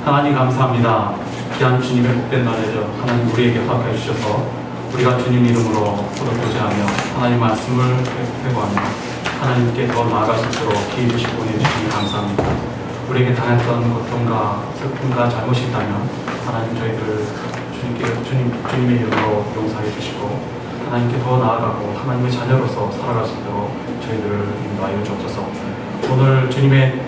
하나님 감사합니다. 귀한 주님의 복된 날에도 하나님 우리에게 허락해 주셔서 우리가 주님 이름으로 고백하며 하나님 말씀을 회고하며 하나님께 더 나아갈 수 있도록 기회 주시고 보내주시니 감사합니다. 우리에게 당했던 고통과 슬픔과 잘못이 있다면 하나님 저희들 주님의 이름으로 용서해 주시고 하나님께 더 나아가고 하나님의 자녀로서 살아갈 수 있도록 저희들을 인도하여 주옵소서. 오늘 주님의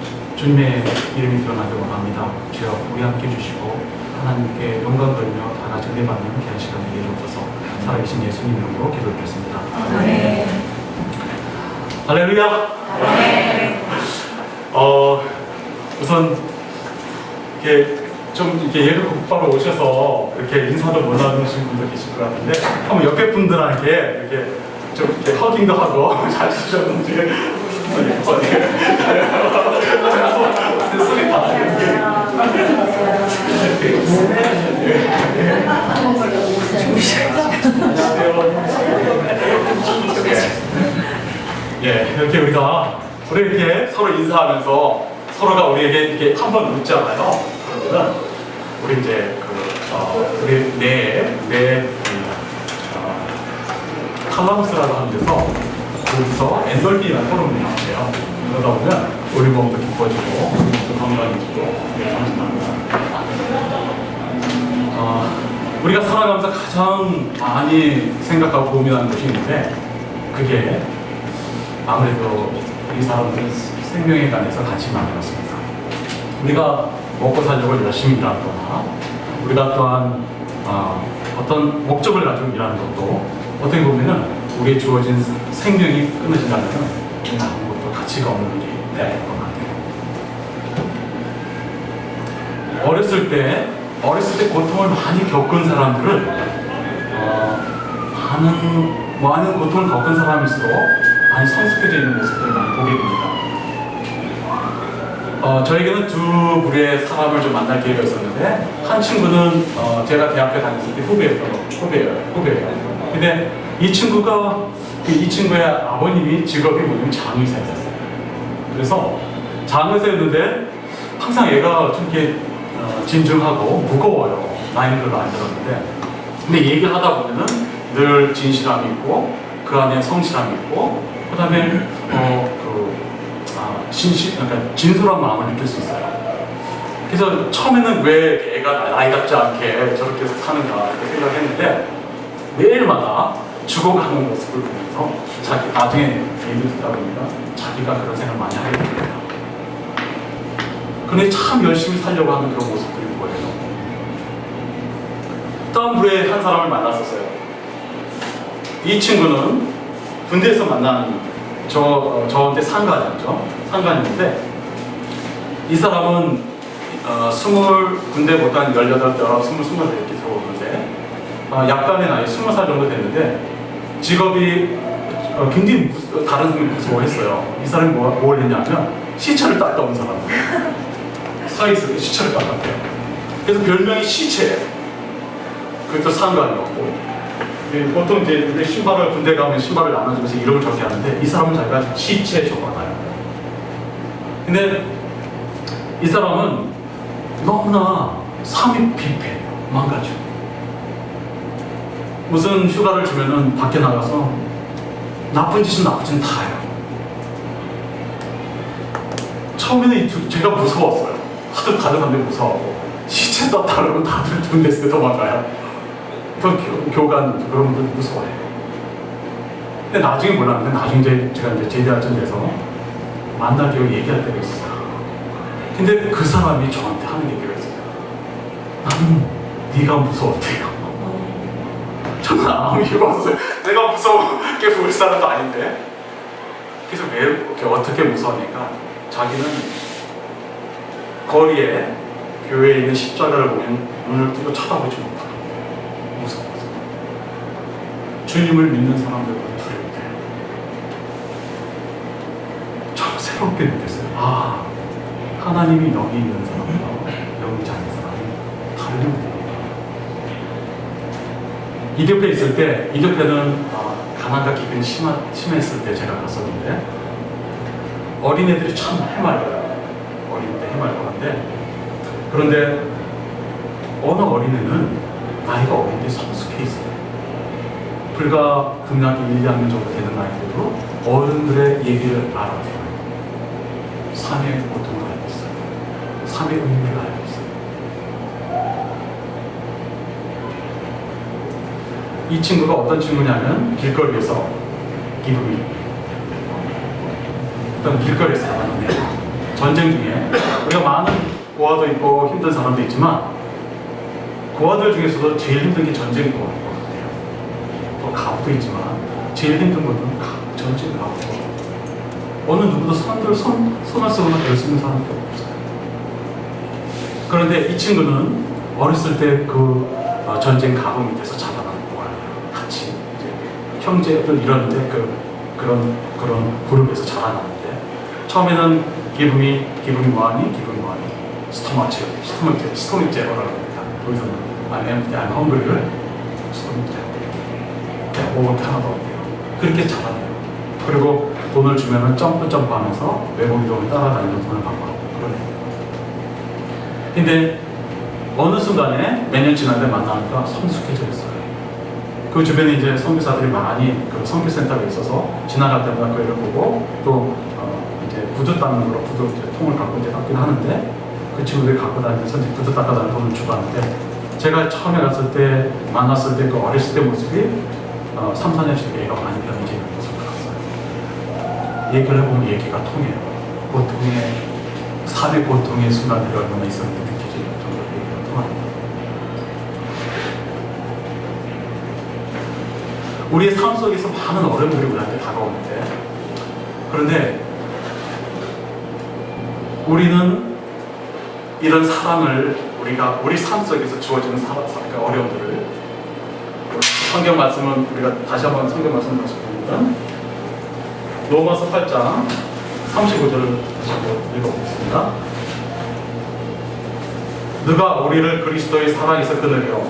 이름이 드러나길 원합니다. 주여 우리 함께 주시고 하나님께 영광 돌며 다 같이 은혜받는 귀한 시간 되게 해주옵소서. 살아계신 예수님 이름으로 기도드렸습니다. 아멘. 할렐루야. 아멘. 우선 이렇게 예를 곧바로 오셔서 이렇게 인사도 못 나누신 분도 계실 것 같은데 한번 옆에 분들한테 이렇게 좀 이렇게 허깅도 하고 잘 주셨는지 소리 다 예, 이렇게 우리 이렇게 서로 인사하면서 서로가 우리에게 이렇게 한번 묻잖아요. 그러면 우리 이제 우리 내 칼라무스라고 하는 데서 거기서 엔돌핀이라는 호르몬이 나와요. 그러다 보면 우리 몸도 기뻐지고 몸도 건강해지고 우리가 살아가면서 가장 많이 생각하고 고민하는 것이 있는데 그게 아무래도 이 사람들은 생명에 관해서 관심이 많이 많습니다. 우리가 먹고 살려고 열심히 일하거나 우리가 또한 어떤 목적을 가지고 일하는 것도 어떻게 보면은 우리의 주어진 생명이 끊어진다면 아무것도 가치가 없는 일이 될 것 같아요. 어렸을 때 고통을 많이 겪은 사람들은 많은 고통을 겪은 사람일수록 많이 성숙해져 있는 모습들을 많이 보게 됩니다. 저에게는 두 부류의 사람을 좀 만날 기회가 있었는데 한 친구는 제가 대학교 다녔을 때 후배예요. 근데 이 친구의 아버님이 직업이 뭐냐면 장의사였어요. 그래서 장의사였는데 항상 얘가 좀 이렇게 진중하고 무거워요. 나이는 별로 안 들었는데 근데 얘기를 하다 보면은 늘 진실함이 있고 그 안에 성실함이 있고 그 다음에 그러니까 진솔한 마음을 느낄 수 있어요. 그래서 처음에는 왜 애가 나이 같지 않게 저렇게 사는가 이렇게 생각했는데 매일마다 죽어가는 모습을 보면서 나중에 얘기를 듣다 보니까 자기가 그런 생각을 많이 하게 됩니다. 근데 참 열심히 살려고 하는 그런 모습들이 보여요. 다음 부에 한 사람을 만났었어요. 이 친구는 군대에서 만난 저한테 상관인데 이 사람은 군대 못한 18, 19, 20 이렇게 들어오는데 약간의 나이 20살 정도 됐는데 직업이 굉장히 다른 사람이 무서워했어요. 이 사람이 뭘 했냐면 시체를 닦아온 사람이에요. 사이에서 시체를 닦았대요. 그래서 별명이 시체예요. 그것도 상관이었고 보통 이제 우리 신발을 군대 가면 신발을 나눠주면서 이름을 적게 하는데 이 사람은 자기가 시체에 적어놔요. 근데 이 사람은 너무나 삶이 빈패해요. 망가지고 무슨 휴가를 주면은 밖에 나가서 나쁜 짓은 다 해요. 처음에는 제가 무서웠어요. 하도 다른 사람들이 무서워하고 시체 떴다 그러면 다들 군대에서 도망가요. 교관 그런 분들 무서워해요. 근데 나중에 몰랐는데 나중에 제가 제대할 쯤 돼서 만나기로 얘기할 때가 있어요. 근데 그 사람이 저한테 하는 얘기가 있어요. 나는 네가 무서웠대요. 저는 아무 이유가 없어요. 내가 무서우게 볼 사람도 아닌데. 그래서 왜 어떻게 무서우니까 자기는 거리에 교회에 있는 십자가를 보면 눈을 뜨고 쳐다보지 못하고 무서워서 주님을 믿는 사람들보다 두려워해요. 참 새롭게 느꼈어요. 하나님이 여기 있는 사람과 여기 있지 않는 사람이 다르구나. 이디오피아에 있을 때 이디오피아는 가난과 기근이 심했을 때 제가 갔었는데 어린애들이 참 해맑아요. 어린 때 해맑았는데 그런데 어느 어린애는 나이가 어린데 성숙해 있어요. 불과 국락이 1, 2학년 정도 되는 나이대로 어른들의 얘기를 알아들어요. 삶의 고통을 알고 있어요. 삶의 의미를 알고 있어요. 이 친구가 어떤 친구냐면 길거리에서 기분이 어떤 길거리에서 살았는데 전쟁 중에 우리가 많은 고아도 있고 힘든 사람도 있지만 고아들 중에서도 제일 힘든 게 전쟁 고아인 것 같아요. 또 가부도 있지만 제일 힘든 것은 전쟁 가부. 어느 누구도 손을 쓰거나 될 수 있는 사람이 없어요. 그런데 이 친구는 어렸을 때 그 전쟁 가부 밑에서 자라난 거예요. 같이 이제 형제들 이러는데 그런 그룹에서 자라났는데 처음에는 기분이 뭐하니 스토믹 제어라고 합니다. 여기서는 I'm hungry를 스토믹 제어. 오늘 하나도 없대요. 그렇게 자라네요. 그리고 돈을 주면은 점프하면서 외국인을 따라다니는 돈을 받고 그러네요. 근데 어느 순간에 몇 년 지나는데 만나니까 성숙해져 있어요. 그 주변에 이제 선교사들이 많이 그 선교센터가 있어서 지나갈 때마다 그 애를 보고 또 이제 구두 닦는 거로 구두 통을 갖고 이제 닦긴 하는데 그 친구들이 갖고 다니면서 이제 구두 닦아다니는 돈을 주고 하는데 제가 처음에 갔을 때 만났을 때 그 어렸을 때 모습이 3, 4년씩 애가 많이 변해지는 모습을 봤어요. 얘기를 해보면 얘기가 통해요. 삶의 고통의 순간들이 얼마나 있었는지 느껴질 정도로 얘기가 통합니다. 우리의 삶 속에서 많은 어려움들이 우리한테 다가오는데 그런데 우리는 이런 사랑을 우리 삶 속에서 주어지는 어려움들을 성경 말씀은 우리가 다시 한번 성경 말씀을 다시 보면 로마서 8장 35절을 다시 한번 읽어보겠습니다. 누가 우리를 그리스도의 사랑에서 끊으려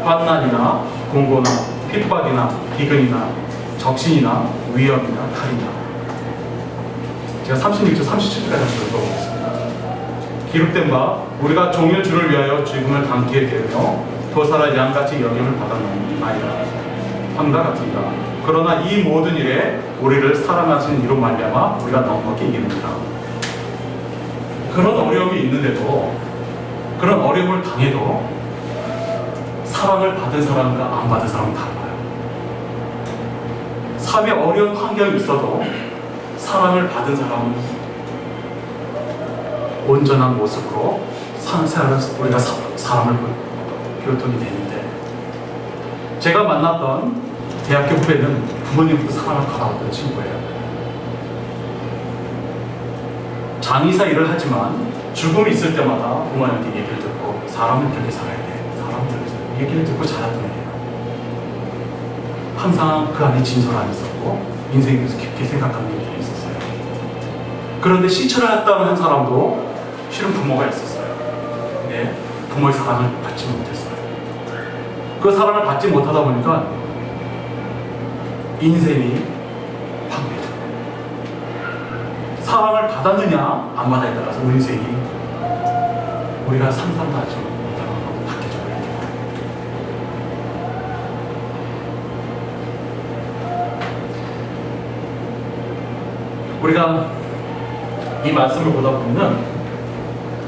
환난이나 공고나 핍박이나 비근이나 적신이나 위험이나 칼이나 제가 36절 37절까지 읽어보겠습니다. 기록된 바 우리가 종일 주를 위하여 죽음을 당기게 되며 도살아 양같이 영향을 받았나이다. 함과 같은가. 그러나 이 모든 일에 우리를 사랑하시는 이로 말미암아 우리가 넉넉히 이기는다. 그런 어려움이 있는데도 그런 어려움을 당해도 사랑을 받은 사람과 안 받은 사람은 달라요. 삶에 어려운 환경이 있어도 사랑을 받은 사람은 온전한 모습으로 생활을 우리가 사람을 교통이 되는데 제가 만났던 대학교 후배는 부모님부터 사랑을 받아왔던 친구예요. 장의사 일을 하지만 죽음이 있을 때마다 부모님한테 얘기를 듣고 사람은 그렇게 살아야 돼. 사람은 그렇게 살아야 돼. 얘기를 듣고 자랐던 애예요. 항상 그 안에 진솔함이 있었고 인생에 대해서 깊게 생각하는 일들이 있었어요. 그런데 시체를 했다는 한 사람도 실은 부모가 있었어요. 근데 부모의 사랑을 받지 못했어요. 그 사랑을 받지 못하다 보니까 인생이 방해죠. 사랑을 받았느냐 안 받아에 따라서 우리 인생이 우리가 상상도 하지 못하는 것으로 바뀌어져 버립니다. 우리가 이 말씀을 보다 보면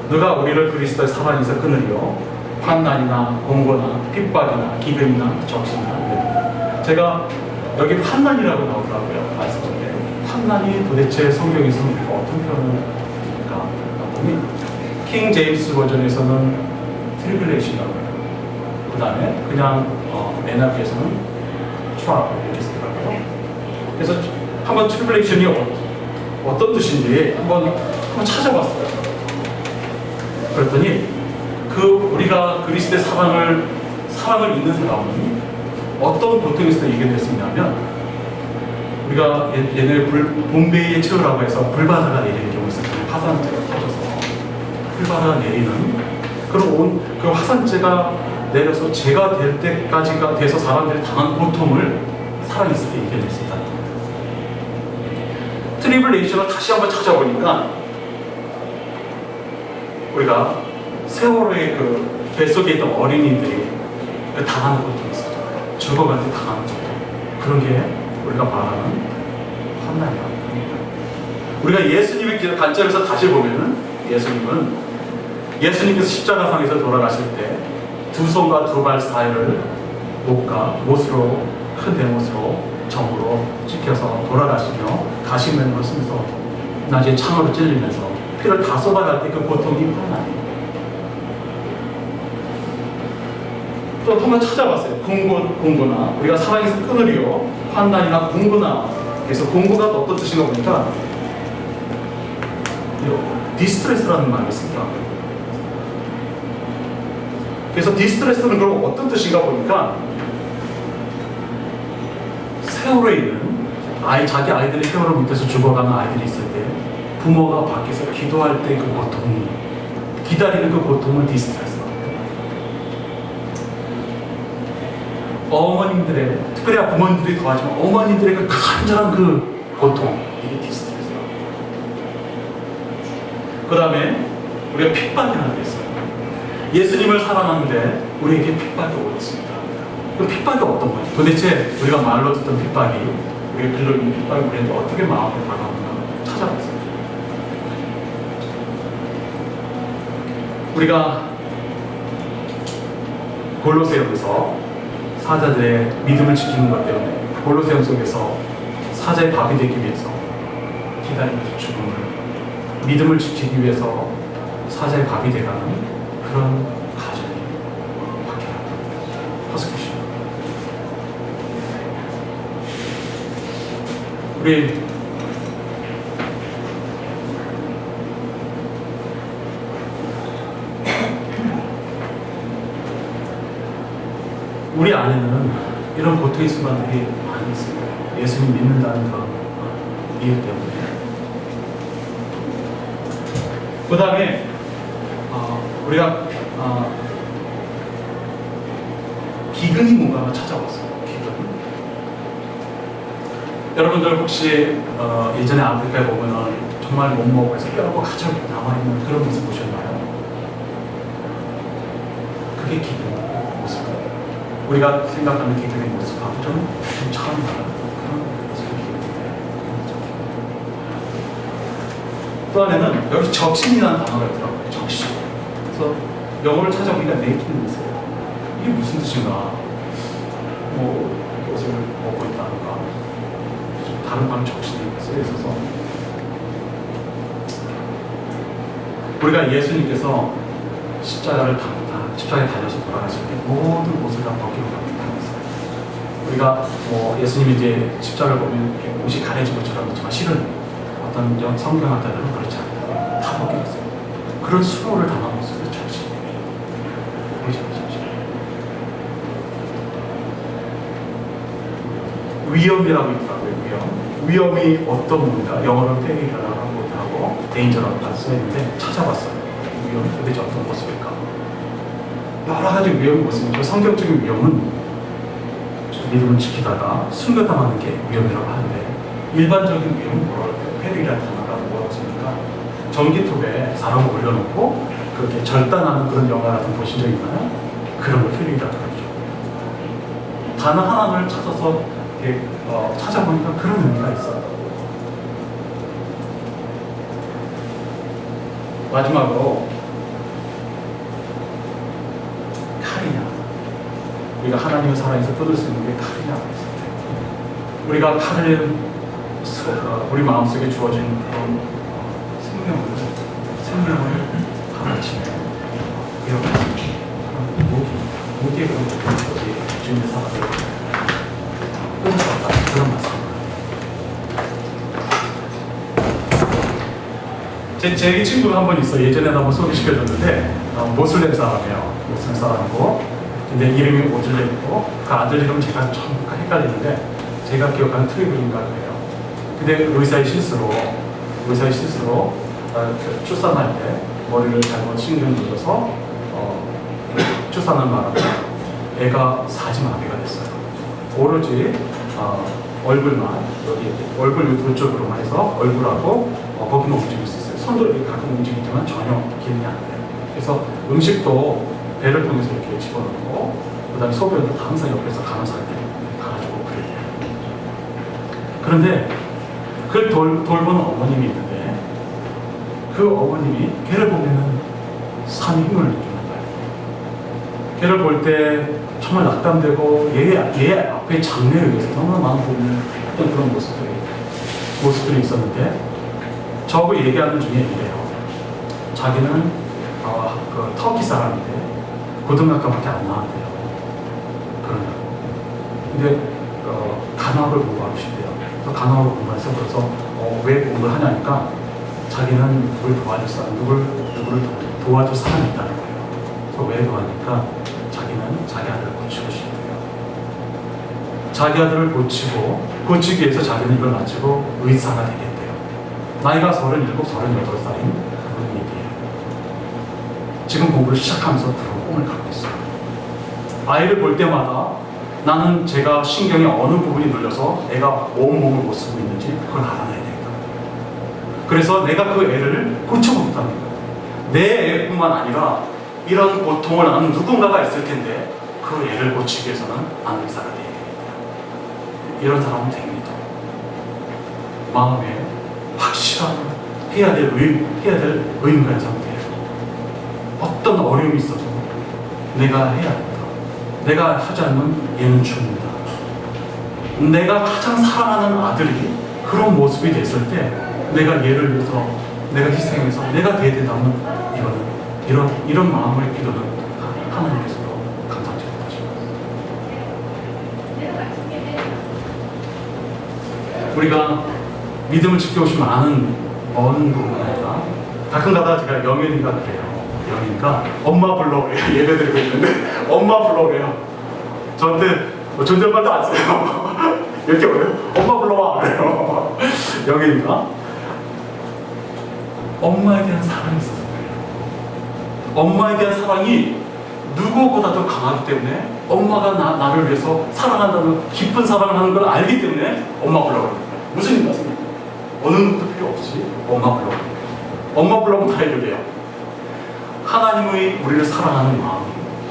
누가 우리를 그리스도의 사랑에서 끊으려 환난이나 공고나 핍박이나 기근이나 적신이나 제가 여기 환난이라고 나오더라고요. 말씀 중에 환난이 도대체 성경에서는 우리가 어떤 표현을 합니까? 보면 킹 제임스 버전에서는 트리블레이션이라고 해요. 그 다음에 그냥 NIV에서는 트러블 이렇게 쓰더라고요. 그래서 한번 트리블레이션이 어떤 뜻인지 한번 찾아봤어요. 그랬더니 우리가 그리스도의 사랑을 잊는 사람은 어떤 고통에서 얘기했었냐면 우리가 옛날에 봄베이의 최후라고 해서 불바다가 내리는 경우가 있었잖아요. 화산재가 터져서 불바다가 내리는 그 화산재가 내려서 재가 될 때까지가 돼서 사람들이 당한 고통을 살아있을 때 얘기했습니다. 트리블레이션을 다시 한번 찾아보니까 우리가 세월호의 그 뱃속에 있던 어린이들이 그 당하는 고통이 있었잖아요. 죽어갈 때 당하는 고통. 그런 게 우리가 말하는 환난이야. 우리가 예수님의 관점에서 다시 보면은 예수님께서 십자가상에서 돌아가실 때 두 손과 두 발 사이를 못으로 큰 대못으로 정으로 찍혀서 돌아가시며 가시면을 쓰면서 나중에 창으로 찔리면서 피를 다 쏟아갈 때 그 고통이 환난이에요. 또 한번 찾아봤어요. 공고나 우리가 사랑에서 끊으리요 환난이나 공고나. 그래서 공고가 어떤 뜻인가 보니까 디스트레스라는 말을 쓰더라고요. 그래서 디스트레스는 그럼 어떤 뜻인가 보니까 세월호에 있는 자기 아이들이 세월호 밑에서 죽어가는 아이들이 있을 때 부모가 밖에서 기도할 때 그 고통이, 기다리는 그 고통을 디스트레스라고 해요. 어머님들의, 특별히 부모님들이 더하지만 어머님들의 그 간절한 그 고통, 이게 디스트레스라고 해요. 그 다음에 우리가 핍박이라는 게 있어요. 예수님을 사랑하는데 우리에게 핍박이 오고 있습니다. 그 핍박이 어떤 거지? 도대체 우리가 말로 듣던 핍박이, 우리가 글로 읽는 핍박이 우리한테 어떻게 마음을 다가오는가 찾아봤어요. 우리가 골로새움에서 사자들의 믿음을 지키는 것 때문에 골로새움 속에서 사자의 밥이 되기 위해서 기다리면서 죽음을, 믿음을 지키기 위해서 사자의 밥이 되가는 그런 가정이 바뀌어갑니다. 퍼스큐션. 우리 안에는 이런 고통의 순간들이 많이 있습니다. 예수님 믿는다는 그런 이유 때문에. 그 다음에 우리가 기근이 뭔가가 찾아왔어요. 기근. 여러분들 혹시 예전에 아프리카에 보면은 정말 못 먹어서 뼈고 가족이 남아있는 그런 모습 보셨나요? 그게 기근 모습이에요. 우리가 생각하는 기근의 모습하고 좀 차이가 나는 그런 모습이에요. 또 하나는 여기 적신이라는 단어가 있더라고요. 적신. 그래서 영어를 찾아보니까 네이키는 있어요. 이게 무슨 뜻인가? 뭐 옷을 벗고 있다는가? 다른 방 적신이 쓰여 있어서 우리가 예수님께서 십자가에 달려서 돌아가실 때 모든 옷을 다 벗기고 다녔어요. 우리가 예수님이 이제 십자가를 보면 이렇게 옷이 가려진 것처럼 그렇지만 실은 어떤 성경 학자들은 그렇지 않아요. 다 벗겨졌어요. 그런 수고를 당한 모습을 적시. 위험이라고 있더라고요. 위험이 어떤 겁니다. 영어로 페리라고 하고 데인저라고 써있는데 찾아봤어요. 위험이 도대체 어떤 모습일까? 여러 가지 위험이 모습이죠. 성경적인 위험은 믿음을 지키다가 순교당하는 게 위험이라고 하는데 일반적인 위험은 뭐라고 할까요? 페리라는 단어가 뭐라고 쓰니까 전기톱에 사람을 올려놓고 그렇게 절단하는 그런 영화 같은 거 보신 적 있나요? 그런 걸 페리라고 하죠. 단어 하나를 찾아서 이렇게 찾아보니까 그런 의미가 있어요. 마지막으로 칼이냐, 우리가 하나님의 사랑에서 끊을 수 있는 게 칼이냐. 우리가 칼을 우리 마음속에 주어진 그런 생명을 가르치며 이렇게 무기에 그런 것들이 주님의 사랑을 끊을 수 없다. 그런 말씀입니다. 제 친구가 한 번 있어. 예전에 한번 소개시켜줬는데 모슬렘 사람이에요. 모슬렘 사람이고 근데 이름이 오즐렘이고 그 아들 이름 제가 좀 헷갈리는데 제가 기억하는 트리블인가 그래요. 근데 의사의 실수로 출산할 때 머리를 잘못 신경 눌러서 출산한 바람에 애가 사지마비가 됐어요. 오로지 얼굴만, 여기 얼굴 이쪽으로만 해서 얼굴하고 거기만 움직일 수 있어요. 손도 이렇게 가끔 움직이지만 전혀 기능이 안 돼요. 그래서 음식도 배를 통해서 이렇게 집어넣고 그다음에 소변도 항상 옆에서 간호사한테 갈아주고 그래요. 그런데 그걸 돌보는 어머님이 있는데 그 어머님이 걔를 보면은 삶의 힘을 느끼는 거예요. 걔를 볼 때 정말 낙담되고 얘 앞에 장래를 위해서 너무나 많은 고민을 했던 그런 모습들이 있었는데 저하고 얘기하는 중에 이래요. 자기는 그 터키 사람인데 고등학교밖에 안 나왔대요. 그러냐고. 근데 간호학을 공부하고 싶대요. 그래서 간호학을 공부해서 그래서 왜 공부를 하냐니까 자기는 누구를 도와줄 사람, 누구를 도와줄 사람이 있다는 거예요. 그래서 왜 도와니까 자기는 자기 아들을 고치고 싶대요. 자기 아들을 고치기 위해서 자기는 이걸 마치고 의사가 되겠대요. 나이가 37, 38살인 그런 얘기예요. 지금 공부를 시작하면서 그런 꿈을 갖고 있어요. 아이를 볼 때마다 나는 제가 신경의 어느 부분이 눌려서 애가 온몸을 못 쓰고 있는지 그걸 알아내야 되겠다. 그래서 내가 그 애를 고쳐보겠다는 거예요. 내 애뿐만 아니라 이런 고통을 아는 누군가가 있을 텐데 그 애를 고치기 위해서는 나는 의사가 되어야 되겠다. 이런 사람은 됩니다. 마음에 확실한 해야 될 의무가 상태예요. 어떤 어려움이 있어도 내가 해야 된다. 내가 하지 않으면 얘는 죽는다. 내가 가장 사랑하는 아들이 그런 모습이 됐을 때 내가 얘를 위해서 내가 희생해서 내가 돼야 된다면 이런 마음의 기도는 하나님께서도 감사하지 못하십니다. 우리가 믿음을 지켜오신 많은 부분이 아니라 가끔가다 제가 영현이가 그래요. 영현이가 엄마 불러 예배드리고 있는데 엄마 불러 그래요. 저한테 존댓말도 안 써요. 이렇게 그래요. 엄마 불러와 그래요. 영현이가 엄마에 대한 사랑이 있어서 그래요. 엄마에 대한 사랑이 누구보다도 강하기 때문에 엄마가 나를 위해서 사랑한다는 기쁜 사랑을 하는 걸 알기 때문에 엄마 불러요. 무슨 일 같습니까? 어느 것도 필요 없이 엄마 불러요. 엄마 불러면 다 해결돼요. 하나님의 우리를 사랑하는 마음이,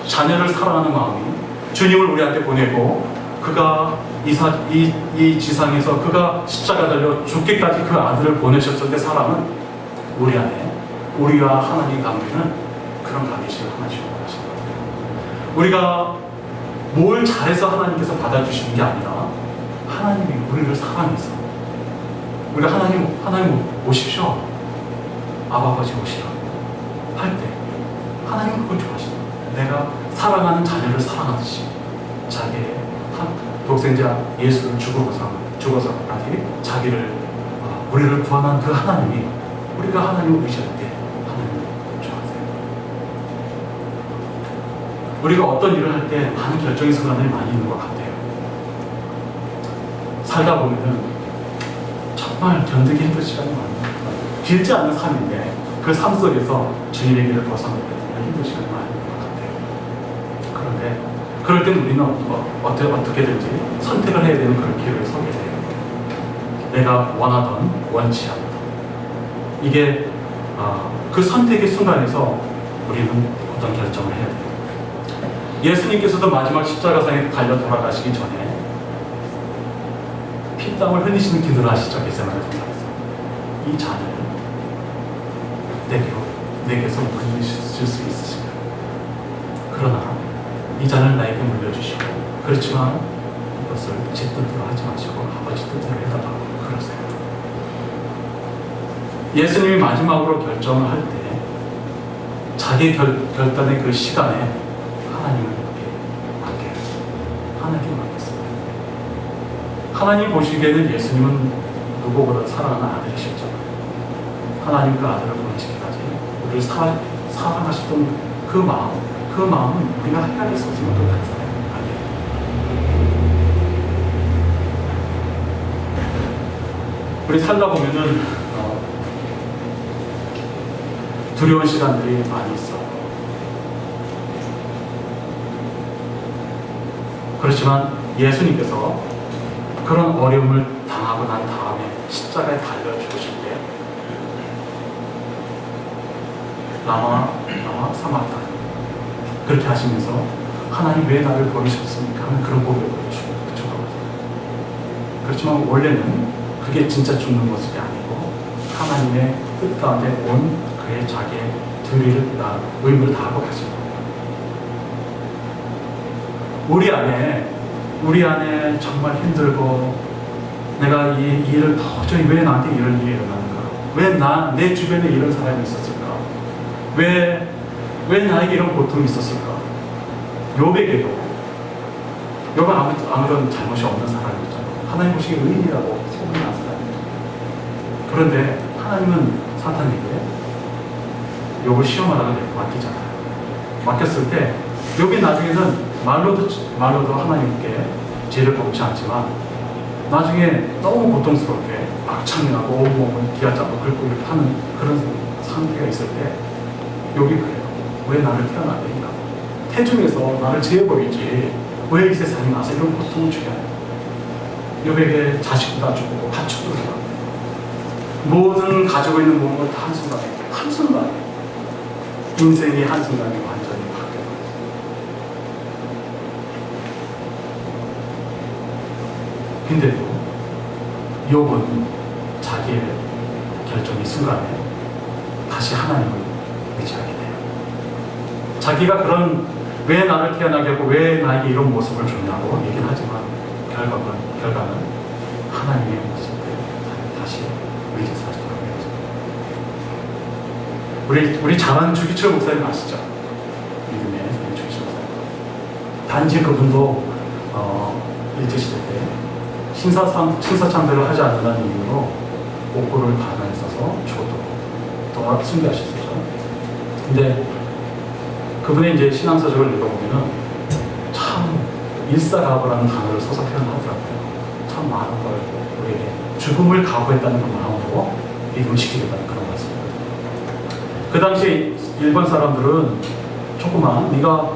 자녀를 사랑하는 마음이 주님을 우리한테 보내고 그가 이 지상에서 그가 십자가 달려 죽기까지 그 아들을 보내셨을 때 사랑은 우리 안에 우리와 하나님 관계는 그런 관계식을 하나씩 원하시는 거예요. 우리가 뭘 잘해서 하나님께서 받아주시는 게 아니라 하나님이 우리를 사랑해서 우리가 하나님 오십시오. 아버지 오시라 할 때 하나님은 그걸 좋아하시는 거예요. 내가 사랑하는 자녀를 사랑하듯이 자기의 독생자 예수를 죽어서까지 자기를 우리를 구원한 그 하나님이 우리가 하나님을 의지할 때 하나님을 좋아하세요. 우리가 어떤 일을 할 때 많은 결정의 순간들이 많이 있는 것 같아요. 살다 보면은 정말 견디기 힘든 시간이 많아요. 길지 않은 삶인데 그 삶 속에서 주님의 길을 벗어나기 때문에 힘든 시간이 많이 있는 것 같아요. 그런데 그럴 땐 우리는 어떻게든지 선택을 해야 되는 그런 길을 서게 돼요. 내가 원하던 원치 않던 이게 그 선택의 순간에서 우리는 어떤 결정을 해야 돼요. 예수님께서도 마지막 십자가상에 달려 돌아가시기 전에 피땀을 흘리시는 기도를 하시죠. 겟세마네 동산에서 이 잔을 내게서 물리실 수 있으신가요? 그러나 이 잔을 나에게 물려주시고 그렇지만 이것을 제 뜻대로 하지 마시고 아버지 뜻대로 해달라고 그러세요. 예수님이 마지막으로 결정을 할 때 자기 결단의 그 시간에 하나님을 맡겨요. 하나님께 맡겼습니다. 하나님 보시기에는 예수님은 누구보다 사랑하는 아들이셨죠. 하나님 그 아들을 보내시기까지 우리를 사랑하셨던 그 마음은 우리가 해야 될 소중한 것 같아요. 우리 살다 보면은 두려운 시간들이 많이 있어요. 그렇지만 예수님께서 그런 어려움을 당하고 난 다음에 십자가에 달려 죽으실 때 라마 사마타 그렇게 하시면서 하나님 왜 나를 버리셨습니까? 하는 그런 고백을 주고받아요. 그렇지만 원래는 그게 진짜 죽는 모습이 아니고 하나님의 뜻 가운데 온 그의 자기의 의무를 다하고 가신 거예요. 우리 안에 정말 힘들고 내가 이 일을 도저히 왜 나한테 이런 일이 일어나는가? 왜 내 주변에 이런 사람이 있었을까? 왜 나에게 이런 고통이 있었을까? 욥에게도 욥은 아무런 잘못이 없는 사람이었잖아요. 하나님 보시기에 의인이라고 소문난 사람이에요. 그런데 하나님은 사탄에게 욥을 시험하다가 맡기잖아요. 맡겼을 때 욥이 나중에는 말로도 하나님께 죄를 범치 않지만 나중에 너무 고통스럽게 악창이나고 온몸을 기아짜고 긁고 이렇게 하는 그런 상태가 있을 때 욥이 그래요. 왜 나를 태어나게니까 태중에서 나를 제어버리지 왜 이 세상에 나서 이런 고통을 주게 하냐. 욥에게 자식도 다 죽고 가축도 다 모든 가지고 있는 몸을 다 한순간에 인생이 한순간에 완전히 바뀌어요. 근데도 욥은 자기의 결정의 순간에 다시 하나님을 의지하게 돼요. 자기가 왜 나를 태어나게 하고 왜 나에게 이런 모습을 줬냐고 얘기는 하지만 결과는 하나님의 모습을 다시 의지하도록 해요. 우리 잘 아는 주기철 목사님 아시죠? 믿음의 주기철 목사님. 단지 그분도 일제시대 때 신사참배를 하지 않는다는 이유로 옥고를 당했어서 죽었고 또 순교하셨었죠. 근데 그분의 이제 신앙서적을 읽어보면은 참 일사각오라는 단어를 써서 표현하더라고요. 참 많은 걸 우리에게 죽음을 각오했다는 그 마음으로 믿음을 지키겠다는 그런 말씀입니다. 그 당시 일본 사람들은 조그만 네가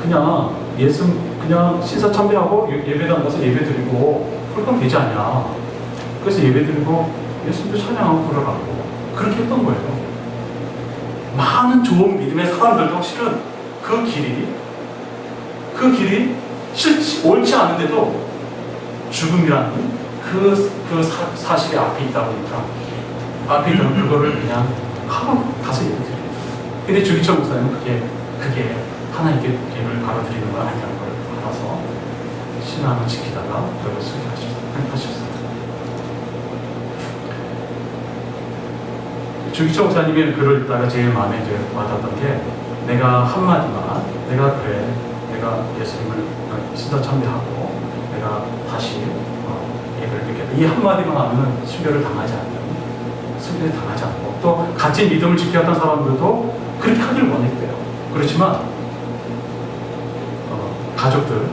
그냥 신사 참배하고 예배당 가서 예배드리고 그러면 되지 않냐. 그래서 예배드리고 예수님도 찬양하고 그러라고 그렇게 했던 거예요. 많은 좋은 믿음의 사람들도 실은 그 길이 옳지 않은데도 죽음이라는 그 사실이 앞에 있다 보니까 앞에 있던 그거를 그냥 하고 가서 예배드려요. 근데 주기철 목사님은 그게 하나님께 예배를 받아들이는 건 아니라는 걸 알아서 신앙을 지키다가 그걸 수행하셨어요. 주기철 목사님의 글을 읽다가 제일 마음에 와닿았던 게 내가 한마디만 내가 예수님을 신사 참배하고 내가 다시 예배를 드리겠다. 이 한마디만 하면 순교를 당하지 않고 또 같이 믿음을 지켰던 사람들도 그렇게 하길 원했대요. 그렇지만 가족들,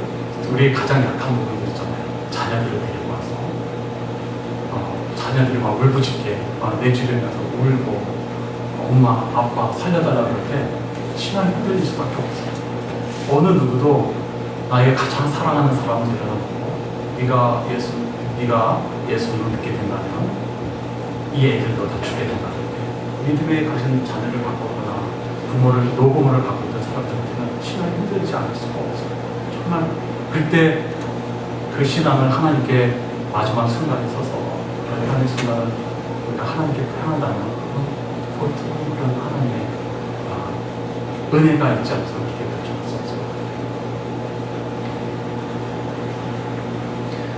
우리의 가장 약한 부분들 있잖아요. 자녀들을 데리고 와서 자녀들이 막 울부짖게 내 주변에 가서 울고 엄마, 아빠 살려달라고 할 때 신앙이 흔들릴 수밖에 없어요. 어느 누구도 나에게 가장 사랑하는 사람을 데려다보고 네가 예수님을 믿게 된다면 이 애들도 다 죽게 된다. 믿음에 가진 자녀를 갖고 오거나 노부모를 갖고 있던 사람들한테는 신앙이 흔들리지 않을 수가 없어요. 정말 그때 그 신앙을 하나님께 마지막 순간에 서서 결단의 순간을 우리가 하나님께 향한다면 그런 하나님의 은혜가 있지 않도록 이렇게 결정할 수 없어요.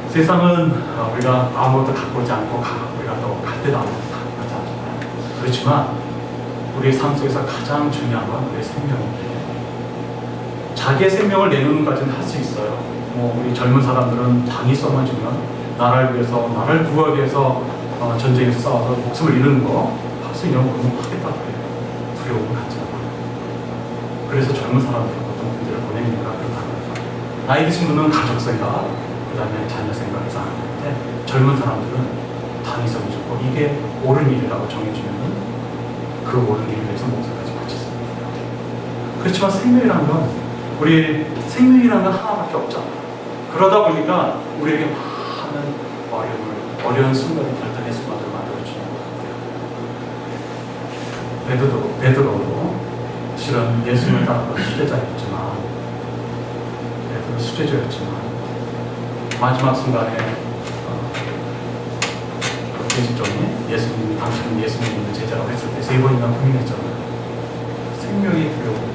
세상은 우리가 아무것도 갖고 오지 않고 우리가 또 갈 때도 아무것도 갖고 오지 않잖아요. 그렇지만 우리의 삶 속에서 가장 중요한 건 우리의 생명인데 자기의 생명을 내놓는 것까지는 할 수 있어요. 우리 젊은 사람들은 당이 쏘아주면 나라를 위해서, 나를 구하기 위해서 전쟁에서 싸워서 목숨을 잃는 거 할 수 있는 건 하겠다고 해요. 두려움을 갖지 않아요. 그래서 젊은 사람들이 어떤 분들을 보내는 거라 그렇다고 해요. 나이 드신 분은 가족 생각, 그 다음에 자녀 생각에서 안 하는데 젊은 사람들은 당이 쏘아주고 이게 옳은 일이라고 정해주면은 그 옳은 일을 위해서 목숨까지 바쳤습니다. 그렇지만 우리 생명이라는 건 하나밖에 없잖아요. 그러다 보니까 우리에게 많은 어려운 순간을 결단의 순간을 만들어주는 것 같아요. 베드로도 실은 예수님을 따랐던 수제자였지만, 수제자였지만 마지막 순간에 예수님이 예수님이 당신은 예수님의 제자라고 했을 때 3번이나 부인했잖아요. 생명이 두려워.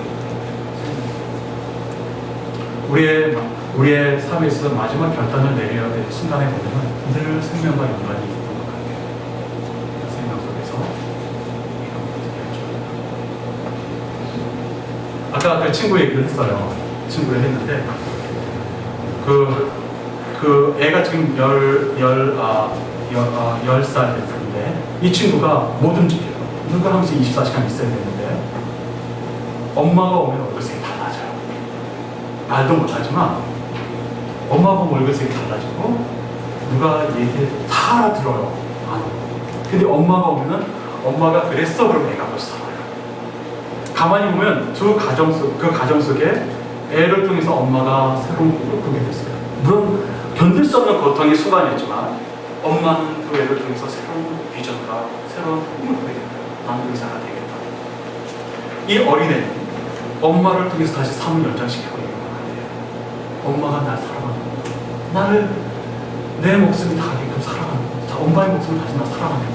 우리의 삶에 있어서 마지막 결단을 내려야 될 순간에 보면 늘 생명과 연관이 있는 것 같아요. 생명 속에서 이런 것들이 있죠. 아까 그 친구 얘기를 했어요. 친구를 했는데 그 애가 지금 10살 됐는데 이 친구가 못 움직여요. 누가 항상 24시간 있어야 되는데 엄마가 오면 얼굴색이 달라져요. 말도 못하지만 엄마가 오면 얼굴색이 달라지고 누가 얘기를 다 알아들어요. 근데 엄마가 오면은 엄마가 그랬어 그러면 애가 벌써 알아요. 가만히 보면 그 가정 속에 애를 통해서 엄마가 새로운 꿈을 꾸게 됐어요. 물론 견딜 수 없는 고통의 순간이었지만 엄마는 그 애를 통해서 새로운 비전과 새로운 꿈을 꾸게 됐어요. 나는 의사가 되겠다. 이 어린애는 엄마를 통해서 다시 삶을 연장시키고 있는 것 같아요. 엄마가 날 사랑하는 것, 나를 내 목숨이 닿게끔 사랑하는 것, 엄마의 목숨을 다시 나 사랑하는 것,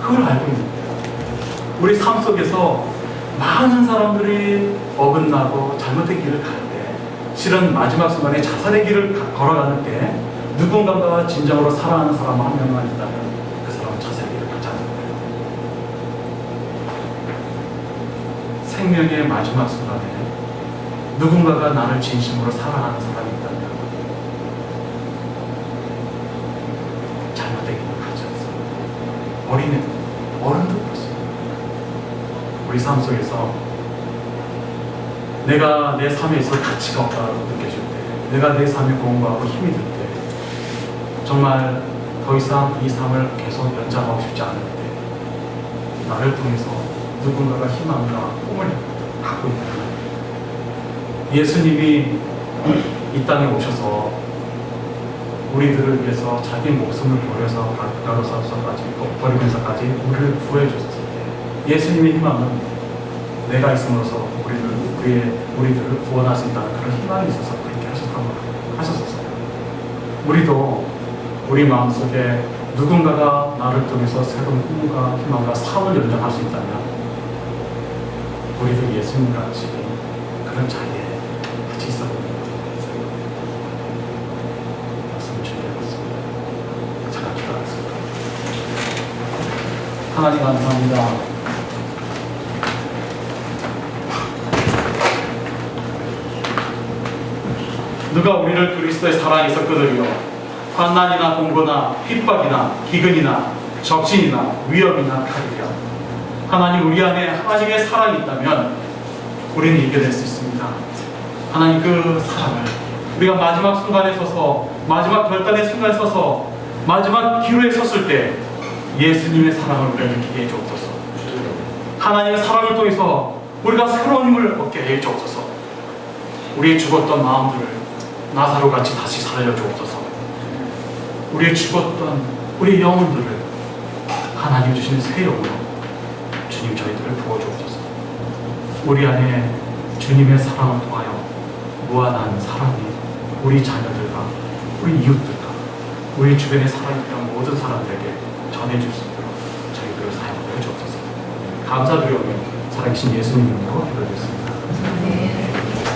그걸 알고 있는 거예요. 우리 삶 속에서 많은 사람들이 어긋나고 잘못된 길을 갈 때, 실은 마지막 순간에 자살의 길을 걸어가는 때 누군가가 진정으로 사랑하는 사람 한 명만 있다면 그 사람은 자살의 길을 가지 않는 거예요. 생명의 마지막 순간에 누군가가 나를 진심으로 사랑하는 사람이 있다면 잘못된 길을 가지 않습니다. 어린애도 어른도 그렇습니다. 우리 삶 속에서 내가 내 삶에 있어 가치가 없다고 느껴질 때, 내가 내 삶에 공부하고 힘이 들 때, 정말 더 이상 이 삶을 계속 연장하고 싶지 않을 때, 나를 통해서 누군가가 희망과 꿈을 갖고 있다면 예수님이 이 땅에 오셔서 우리들을 위해서 자기 목숨을 버리면서까지 우리를 구해줬을 때, 예수님의 희망은 내가 있음으로써 우리들을 구원할 수 있다는 그런 희망이 있어서 그렇게 하셨었어요. 우리도 우리 마음속에 누군가가 나를 통해서 새로운 꿈과 희망과 삶을 연장할 수 있다면 우리도 예수님같이 그런 자리에 같이 있어야 됩니다. 말씀을 준비해봤습니다. 제가 기도하겠습니다. 하나님 감사합니다. 누가 우리를 그리스도의 사랑에서 끊으려 환난이나 공고나 핍박이나 기근이나 적신이나 위험이나 칼이랴. 하나님, 우리 안에 하나님의 사랑이 있다면 우리는 이겨낼 수 있습니다. 하나님, 그 사랑을 우리가 마지막 순간에 서서, 마지막 결단의 순간에 서서, 마지막 기로에 섰을 때 예수님의 사랑을 우리가 느끼게 해주옵소서. 하나님의 사랑을 통해서 우리가 새로운 힘을 얻게 해주옵소서. 우리의 죽었던 마음들을 나사로같이 다시 살려주옵소서. 우리의 죽었던 우리의 영혼들을 하나님 주시는 새 영으로 주님 저희들을 부어주옵소서. 우리 안에 주님의 사랑을 통하여 무한한 사랑이 우리 자녀들과 우리 이웃들과 우리 주변에 살아있던 모든 사람들에게 전해줄 수 있도록 저희들을 사용하여 주옵소서. 감사드리오며 살아계신 예수님 이름으로 기도드렸습니다.